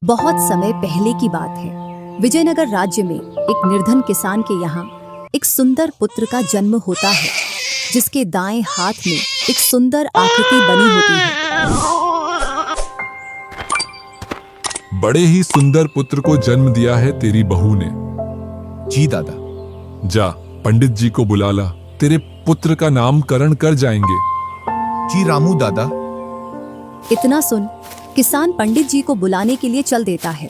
बहुत समय पहले की बात है। विजयनगर राज्य में एक निर्धन किसान के यहाँ एक सुंदर पुत्र का जन्म होता है, जिसके दाएं हाथ में एक सुंदर आकृति बनी होती है। बड़े ही सुंदर पुत्र को जन्म दिया है तेरी बहू ने। जी दादा। जा पंडित जी को बुला ला, तेरे पुत्र का नामकरण कर जाएंगे। जी रामू दादा। इतना सुन किसान पंडित जी को बुलाने के लिए चल देता है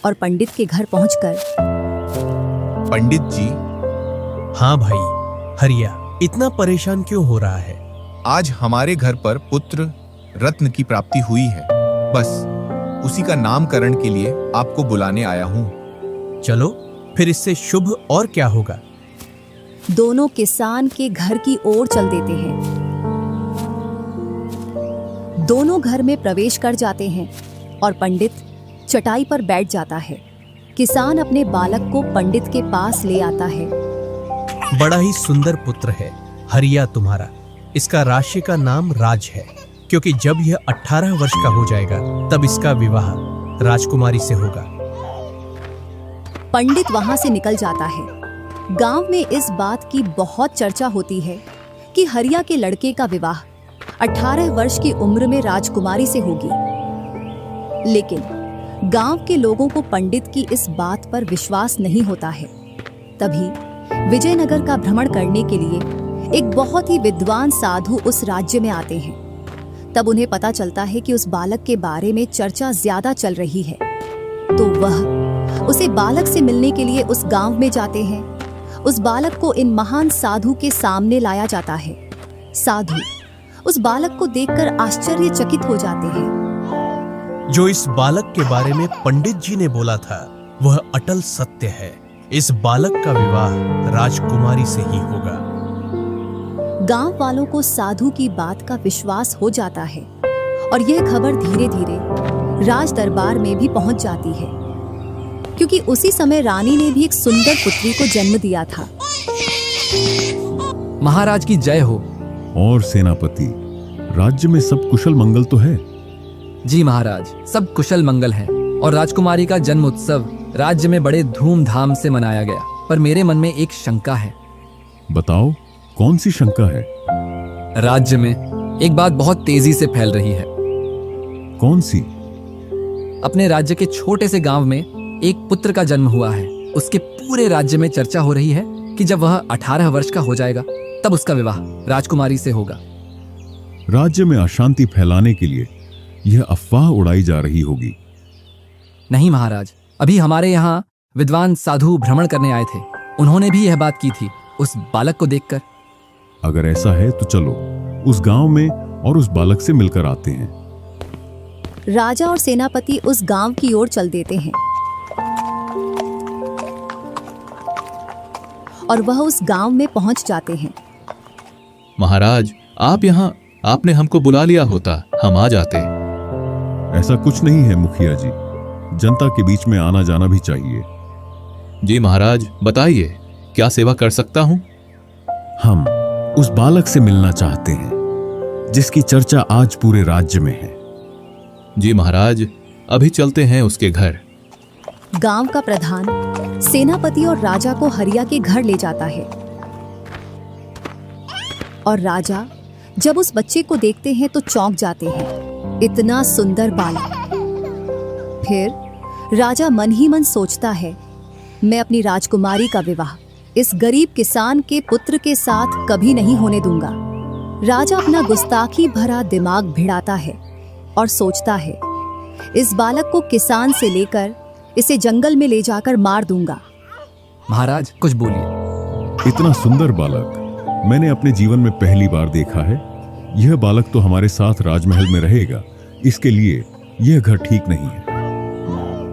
और पंडित के घर पहुंचकर, पंडित जी। हाँ भाई हरिया, इतना परेशान क्यों हो रहा है? आज हमारे घर पर पुत्र रत्न की प्राप्ति हुई है, बस उसी का नामकरण के लिए आपको बुलाने आया हूँ। चलो फिर इससे शुभ और क्या होगा। दोनों किसान के घर की ओर चल देते हैं। दोनों घर में प्रवेश कर जाते हैं और पंडित चटाई पर बैठ जाता है। किसान अपने बालक को पंडित के पास ले आता है। बड़ा ही सुंदर पुत्र है हरिया तुम्हारा। इसका राशि का नाम राज है, क्योंकि जब यह 18 वर्ष का हो जाएगा तब इसका विवाह राजकुमारी से होगा। पंडित वहां से निकल जाता है। गांव में इस बात की बहुत चर्चा होती है कि हरिया के लड़के का विवाह 18 वर्ष की उम्र में राजकुमारी से होगी। लेकिन गांव के लोगों को पंडित की इस बात पर विश्वास नहीं होता है। तभी विजयनगर का भ्रमण करने के लिए एक बहुत ही विद्वान साधु उस राज्य में आते हैं। तब उन्हें पता चलता है कि उस बालक के बारे में चर्चा ज्यादा चल रही है, तो वह उसे बालक से मिलने के लिए उस गांव में जाते हैं। उस बालक को इन महान साधु के सामने लाया जाता है। साधु उस बालक को देखकर आश्चर्यचकित हो जाते हैं। जो इस बालक के बारे में पंडित जी ने बोला था वह अटल सत्य है। इस बालक का विवाह राजकुमारी से ही होगा। गांव वालों को साधु की बात का विश्वास हो जाता है और यह खबर धीरे धीरे राज दरबार में भी पहुंच जाती है, क्योंकि उसी समय रानी ने भी एक सुंदर पुत्री को जन्म दिया था। महाराज की जय हो। और सेनापति, राज्य में सब कुशल मंगल तो है? जी महाराज, सब कुशल मंगल है और राजकुमारी का जन्म उत्सव राज्य में बड़े धूमधाम से मनाया गया। पर मेरे मन में एक शंका है। बताओ, कौन सी शंका है? राज्य में एक बात बहुत तेजी से फैल रही है। कौन सी? अपने राज्य के छोटे से गांव में एक पुत्र का जन्म हुआ है। उसके पूरे राज्य में चर्चा हो रही है कि जब वह 18 वर्ष का हो जाएगा तब उसका विवाह राजकुमारी से होगा। राज्य में अशांति फैलाने के लिए यह अफवाह उड़ाई जा रही होगी। नहीं महाराज, अभी हमारे यहाँ विद्वान साधु भ्रमण करने आए थे। उन्होंने भी यह बात की थी उस बालक को देखकर। अगर ऐसा है तो चलो उस गांव में और उस बालक से मिलकर आते हैं। राजा और सेनापति उस गांव की ओर चल देते हैं और वह उस गांव में पहुंच जाते हैं। महाराज, आप यहाँ, आपने हमको बुला लिया होता, हम आ जाते। ऐसा कुछ नहीं है मुखिया जी, जनता के बीच में आना जाना भी चाहिए। जी महाराज, बताइए क्या सेवा कर सकता हूँ? हम उस बालक से मिलना चाहते हैं जिसकी चर्चा आज पूरे राज्य में है। जी महाराज, अभी चलते हैं उसके घर। गांव का प्रधान सेनापति और राजा को हरिया के घर ले जाता है और राजा जब उस बच्चे को देखते हैं तो चौंक जाते हैं। इतना सुंदर बालक। फिर राजा मन ही मन सोचता है, मैं अपनी राजकुमारी का विवाह इस गरीब किसान के पुत्र के साथ कभी नहीं होने दूंगा। राजा अपना गुस्ताखी भरा दिमाग भिड़ाता है और सोचता है, इस बालक को किसान से लेकर इसे जंगल में ले जाकर मार दूंगा। महाराज कुछ बोलिए। इतना सुंदर बालक मैंने अपने जीवन में पहली बार देखा है। यह बालक तो हमारे साथ राजमहल में रहेगा, इसके लिए यह घर ठीक नहीं है।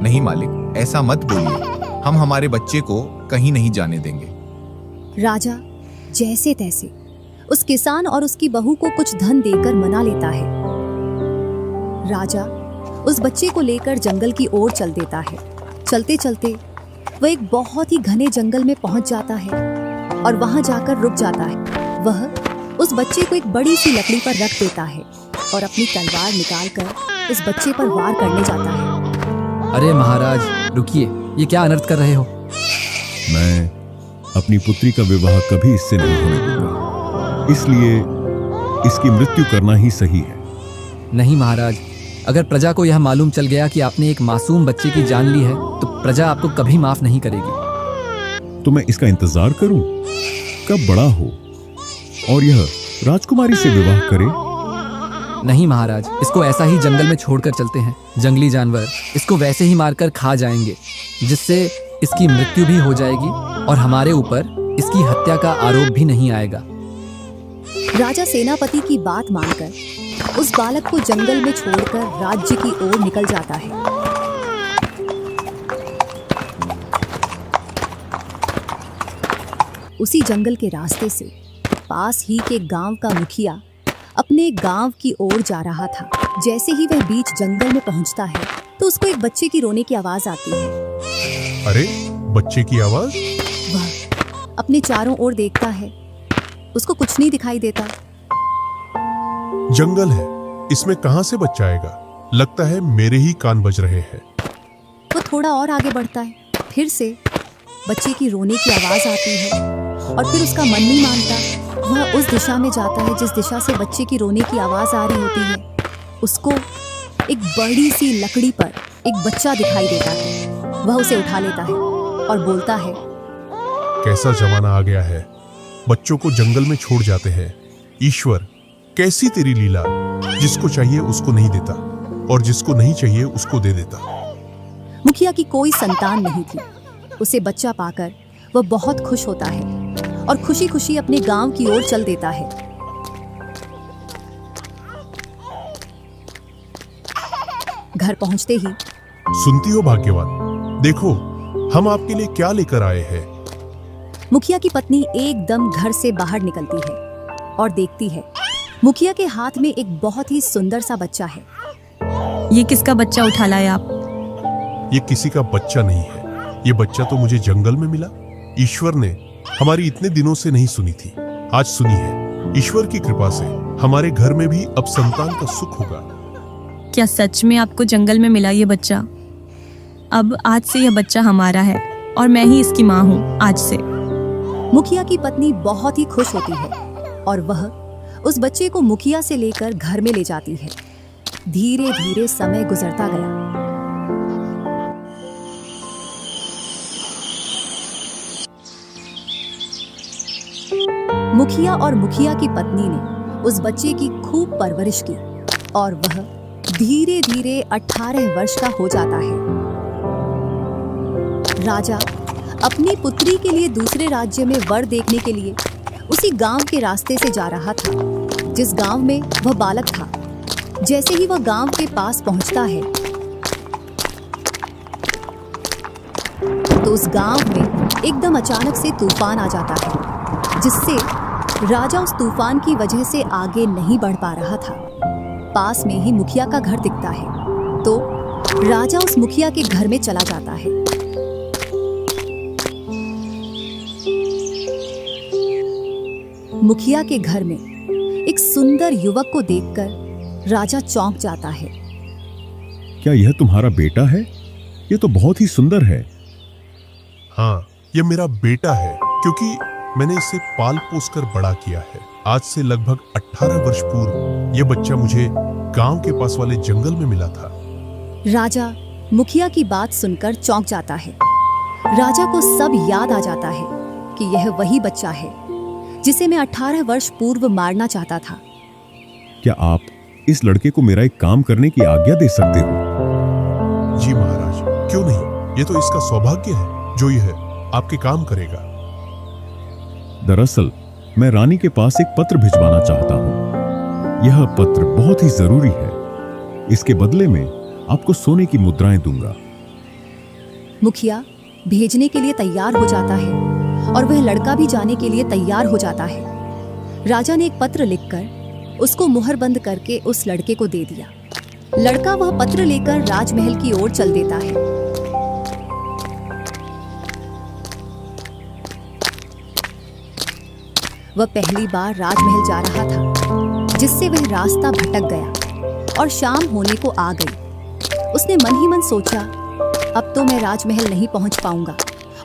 नहीं मालिक, ऐसा मत बोलिए, हम हमारे बच्चे को कहीं नहीं जाने देंगे। राजा जैसे तैसे उस किसान और उसकी बहू को कुछ धन देकर मना लेता है। राजा उस बच्चे को लेकर जंगल की ओर चल देता है। चलते चलते वह एक बहुत ही घने जंगल में पहुंच जाता है और वहां जाकर रुक जाता है। वह उस बच्चे को एक बड़ी सी लकड़ी पर रख देता है और अपनी तलवार निकालकर इस बच्चे पर वार करने जाता है। अरे महाराज रुकिए, ये क्या अनर्थ कर रहे हो? मैं अपनी पुत्री का विवाह कभी इससे नहीं होने दूंगा, इसलिए इसकी मृत्यु करना ही सही है। नहीं महाराज, अगर प्रजा को यह मालूम चल गया कि आपने एक मासूम बच्चे की जान ली है तो प्रजा आपको कभी माफ नहीं करेगी। तो मैं इसका इंतजार करूं कब बड़ा हो और यह राजकुमारी से विवाह करे? नहीं महाराज, इसको ऐसा ही जंगल में छोड़कर चलते हैं। जंगली जानवर इसको वैसे ही मारकर खा जाएंगे, जिससे इसकी मृत्यु भी हो जाएगी और हमारे ऊपर इसकी हत्या का आरोप भी नहीं आएगा। राजा सेनापति की बात मानकर उस बालक को जंगल में छोड़कर राज्य की ओर निकल जाता है। उसी जंगल के रास्ते से पास ही के गांव का मुखिया अपने गांव की ओर जा रहा था। जैसे ही वह बीच जंगल में पहुंचता है तो उसको एक बच्चे की रोने की आवाज आती है। अरे बच्चे की आवाज? वह अपने चारों ओर देखता है, उसको कुछ नहीं दिखाई देता। जंगल है, इसमें कहां से बच्चा आएगा? लगता है मेरे ही कान बज रहे हैं। वो थोड़ा और आगे बढ़ता है, फिर से बच्चे की रोने की आवाज आती है और फिर उसका मन नहीं मानता। वह उस दिशा में जाता है जिस दिशा से बच्चे की रोने की आवाज आ रही होती है। उसको एक बड़ी सी लकड़ी पर एक बच्चा दिखाई देता है। वह उसे उठा लेता है और बोलता है, कैसा जमाना आ गया है, बच्चों को जंगल में छोड़ जाते हैं। ईश्वर, कैसी तेरी लीला, जिसको चाहिए उसको नहीं देता और जिसको नहीं चाहिए उसको दे देता। मुखिया की कोई संतान नहीं थी। उसे बच्चा पाकर वह बहुत खुश होता है और खुशी खुशी अपने गांव की ओर चल देता है। घर पहुंचते ही सुनती हो भाग्यवान, देखो हम आपके लिए क्या लेकर आए हैं। मुखिया की पत्नी एकदम घर से बाहर निकलती है और देखती है मुखिया के हाथ में एक बहुत ही सुंदर सा बच्चा है। ये किसका बच्चा उठा लाए आप? ये किसी का बच्चा नहीं है, ये बच्चा तो मुझे जंगल में मिला। ईश्वर ने हमारी इतने दिनों से नहीं सुनी थी, आज सुनी है। ईश्वर की कृपा से हमारे घर में भी अब संतान का सुख होगा। क्या सच में आपको जंगल में मिला ये बच्चा? अब आज से यह बच्चा हमारा है और मैं ही इसकी माँ हूँ आज से। मुखिया की पत्नी बहुत ही खुश होती है और वह उस बच्चे को मुखिया से लेकर घर में ले जाती है। धीरे धीरे समय गुजरता गया। मुखिया और मुखिया की पत्नी ने उस बच्चे की खूब परवरिश की और वह धीरे धीरे 18 वर्ष का हो जाता है। राजा अपनी पुत्री के लिए दूसरे राज्य में वर देखने के लिए उसी गांव के रास्ते से जा रहा था जिस गांव में वह बालक था। जैसे ही वह गांव के पास पहुंचता है तो उस गांव में एकदम अचानक से तूफान आ जाता है, जिससे राजा उस तूफान की वजह से आगे नहीं बढ़ पा रहा था। पास में ही मुखिया का घर दिखता है तो राजा उस मुखिया के घर में चला जाता है। मुखिया के घर में एक सुंदर युवक को देखकर राजा चौंक जाता है। क्या यह तुम्हारा बेटा है? ये तो बहुत ही सुंदर है। हाँ, ये मेरा बेटा है, क्योंकि मैंने इसे पाल पोस कर बड़ा किया है। आज से लगभग 18 वर्ष पूर्व ये बच्चा मुझे गांव के पास वाले जंगल में मिला था। राजा मुखिया की बात सुनकर चौंक जाता है। राजा को सब याद आ जाता है कि यह वही बच्चा है जिसे मैं 18 वर्ष पूर्व मारना चाहता था। क्या आप इस लड़के को मेरा एक काम करने की आज्ञा दे सकते हो? जी महाराज, क्यों नहीं, ये तो इसका सौभाग्य है जो यह आपके काम करेगा। दरअसल मैं रानी के पास एक पत्र भिजवाना चाहता हूँ। यह पत्र बहुत ही जरूरी है। इसके बदले में आपको सोने की मुद्राएं दूंगा। मुखिया भेजने के लिए तैयार हो जाता है और वह लड़का भी जाने के लिए तैयार हो जाता है। राजा ने एक पत्र लिखकर उसको मुहर बंद करके उस लड़के को दे दिया। लड़का वह पत्र लेकर राजमहल की ओर चल देता है। वह पहली बार राजमहल जा रहा था, जिससे वह रास्ता भटक गया। और शाम होने को आ गई। उसने मन ही मन सोचा, अब तो मैं राजमहल नहीं पहुंच पाऊंगा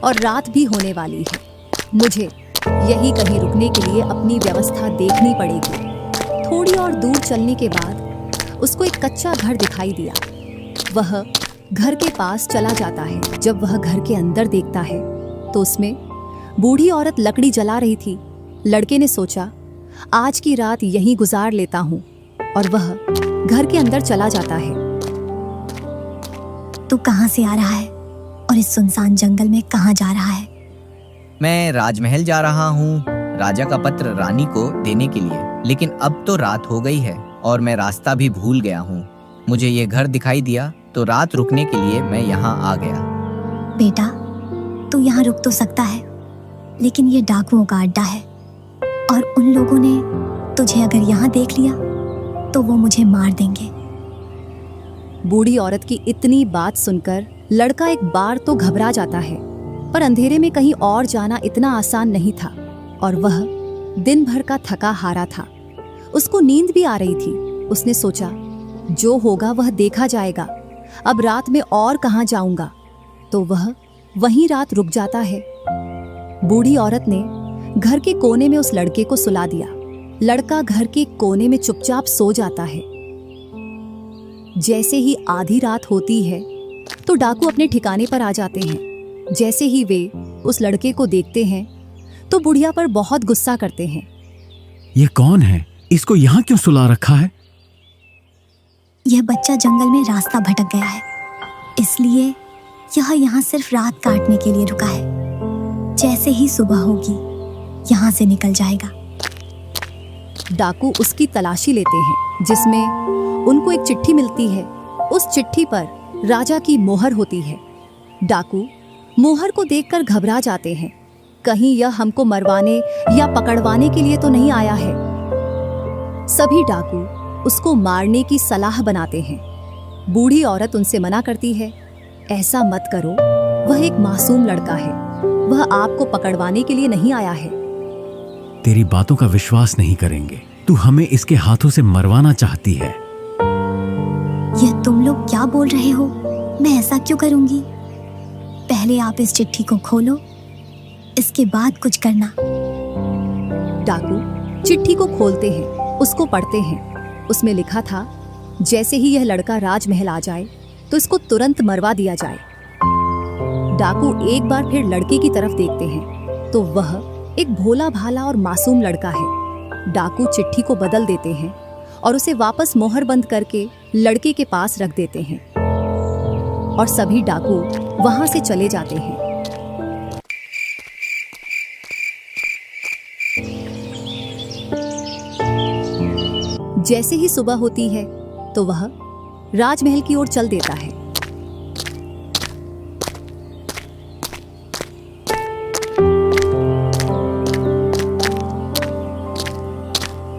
और रात भी होने वाली है। मुझे यही कहीं रुकने के लिए अपनी व्यवस्था देखनी पड़ेगी। थोड़ी और दूर चलने के बाद उसको एक कच्चा घर दिखाई दिया। वह घर के पास चला जाता है। जब वह घर के अंदर देखता है तो उसमें बूढ़ी औरत लकड़ी जला रही थी। लड़के ने सोचा, आज की रात यहीं गुजार लेता हूँ, और वह घर के अंदर चला जाता है। तू कहाँ से आ रहा है और इस सुनसान जंगल में कहाँ जा रहा है? मैं राजमहल जा रहा हूँ, राजा का पत्र रानी को देने के लिए, लेकिन अब तो रात हो गई है और मैं रास्ता भी भूल गया हूँ। मुझे ये घर दिखाई दिया तो रात रुकने के लिए मैं यहाँ आ गया। बेटा, तू यहाँ रुक तो सकता है, लेकिन ये डाकुओं का अड्डा है और उन लोगों ने तुझे अगर यहाँ देख लिया तो वो मुझे मार देंगे। बूढ़ी औरत की इतनी बात सुनकर लड़का एक बार तो घबरा जाता है, पर अंधेरे में कहीं और जाना इतना आसान नहीं था और वह दिन भर का थका हारा था। उसको नींद भी आ रही थी। उसने सोचा, जो होगा वह देखा जाएगा, अब रात में और कहाँ जाऊंगा। तो वह वहीं रात रुक जाता है। बूढ़ी औरत ने घर के कोने में उस लड़के को सुला दिया। लड़का घर के कोने में चुपचाप सो जाता है। जैसे ही आधी रात होती है तो डाकू अपने ठिकाने पर आ जाते हैं। जैसे ही वे उस लड़के को देखते हैं तो बुढ़िया पर बहुत गुस्सा करते हैं। ये कौन है? इसको यहाँ क्यों सुला रखा है? यह बच्चा जंगल में रास्ता भटक गया है, इसलिए यह यहाँ सिर्फ रात काटने के लिए रुका है। जैसे ही सुबह होगी यहाँ से निकल जाएगा। डाकू उसकी तलाशी लेते हैं, जिसमें उनको एक चिट्ठी मिलती है। उस चिट्ठी पर राजा की मोहर होती है। डाकू मोहर को देखकर घबरा जाते हैं। कहीं यह हमको मरवाने या पकड़वाने के लिए तो नहीं आया है। सभी डाकू उसको मारने की सलाह बनाते हैं। बूढ़ी औरत उनसे मना करती है, ऐसा मत करो, वह एक मासूम लड़का है, वह आपको पकड़वाने के लिए नहीं आया है। तेरी बातों का विश्वास नहीं करेंगे। तू हमें इसके हाथों से मरवाना चाहती है। यह तुम लोग क्या बोल रहे हो? मैं ऐसा क्यों करूंगी? पहले आप इस चिट्ठी को खोलो, इसके बाद कुछ करना। डाकू चिट्ठी को खोलते हैं, उसको पढ़ते हैं। उसमें लिखा था, जैसे ही यह लड़का राजमहल आ जाए तो इसको तुरंत मरवा दिया जाए। डाकू एक बार फिर लड़के की तरफ देखते हैं तो वह एक भोला भाला और मासूम लड़का है। डाकू चिट्ठी को बदल देते हैं और उसे वापस मोहर बंद करके लड़के के पास रख देते हैं और सभी डाकू वहां से चले जाते हैं। जैसे ही सुबह होती है तो वह राजमहल की ओर चल देता है।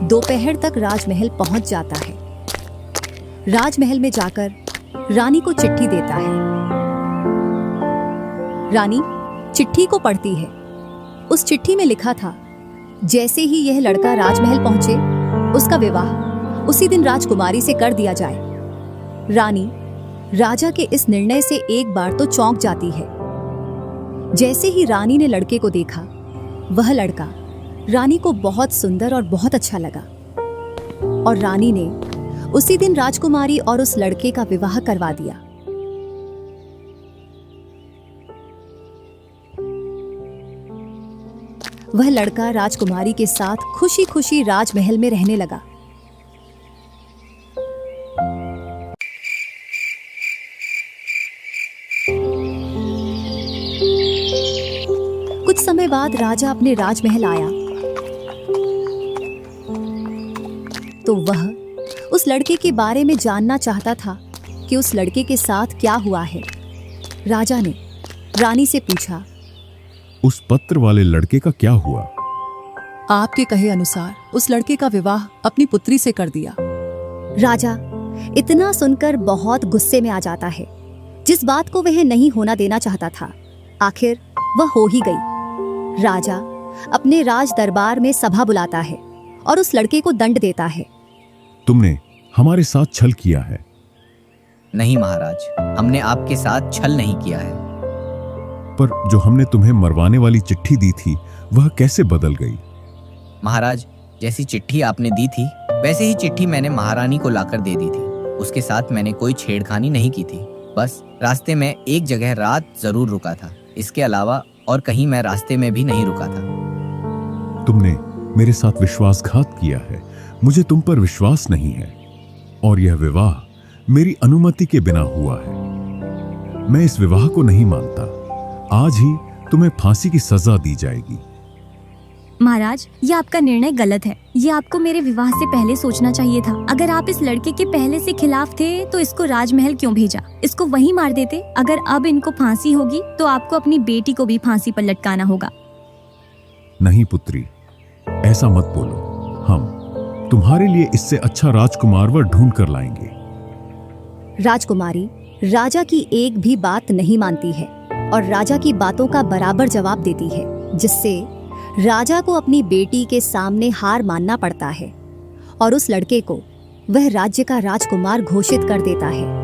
दोपहर तक राजमहल पहुंच जाता है। राजमहल में जाकर रानी को चिट्ठी देता है। रानी चिट्ठी को पढ़ती है। उस चिट्ठी में लिखा था, जैसे ही यह लड़का राजमहल पहुंचे उसका विवाह उसी दिन राजकुमारी से कर दिया जाए। रानी राजा के इस निर्णय से एक बार तो चौंक जाती है। जैसे ही रानी ने लड़के को देखा, वह लड़का रानी को बहुत सुंदर और बहुत अच्छा लगा और रानी ने उसी दिन राजकुमारी और उस लड़के का विवाह करवा दिया। वह लड़का राजकुमारी के साथ खुशी खुशी राजमहल में रहने लगा। कुछ समय बाद राजा अपने राजमहल आया तो वह उस लड़के के बारे में जानना चाहता था कि उस लड़के के साथ क्या हुआ है। राजा ने रानी से पूछा, उस पत्र वाले लड़के का क्या हुआ? आपके कहे अनुसार उस लड़के का विवाह अपनी पुत्री से कर दिया। राजा इतना सुनकर बहुत गुस्से में आ जाता है। जिस बात को वह नहीं होना देना चाहता था, आखिर वह हो ही गई। राजा अपने राज दरबार में सभा बुलाता है और उस लड़के को दंड देता है। तुमने हमारे साथ छल किया है। नहीं महाराज, हमने आपके साथ छल नहीं किया है। पर जो हमने तुम्हें मरवाने वाली चिट्ठी दी थी वह कैसे बदल गई? महाराज, जैसी चिट्ठी आपने दी थी वैसे ही चिट्ठी मैंने महारानी को लाकर दे दी थी। उसके साथ मैंने कोई छेड़खानी नहीं की थी। बस रास्ते में एक जगह रात जरूर रुका था, इसके अलावा और कहीं मैं रास्ते में भी नहीं रुका था। तुमने मेरे साथ विश्वासघात किया है। मुझे तुम पर विश्वास नहीं है और यह विवाह मेरी अनुमति के बिना हुआ है। मैं इस विवाह को नहीं मानता। आज ही तुम्हें फांसी की सजा दी जाएगी। महाराज, ये आपका निर्णय गलत है। ये आपको मेरे विवाह से पहले सोचना चाहिए था। अगर आप इस लड़के के पहले से खिलाफ थे तो इसको राजमहल क्यों भेजा? इसको वहीं मार देते। अगर अब इनको फांसी होगी तो आपको अपनी बेटी को भी फांसी पर लटकाना होगा। नहीं पुत्री, ऐसा मत बोलो। हम तुम्हारे लिए इससे अच्छा राजकुमार वर ढूंढ कर लाएंगे। राजकुमारी राजा की एक भी बात नहीं मानती है और राजा की बातों का बराबर जवाब देती है, जिससे राजा को अपनी बेटी के सामने हार मानना पड़ता है और उस लड़के को वह राज्य का राजकुमार घोषित कर देता है।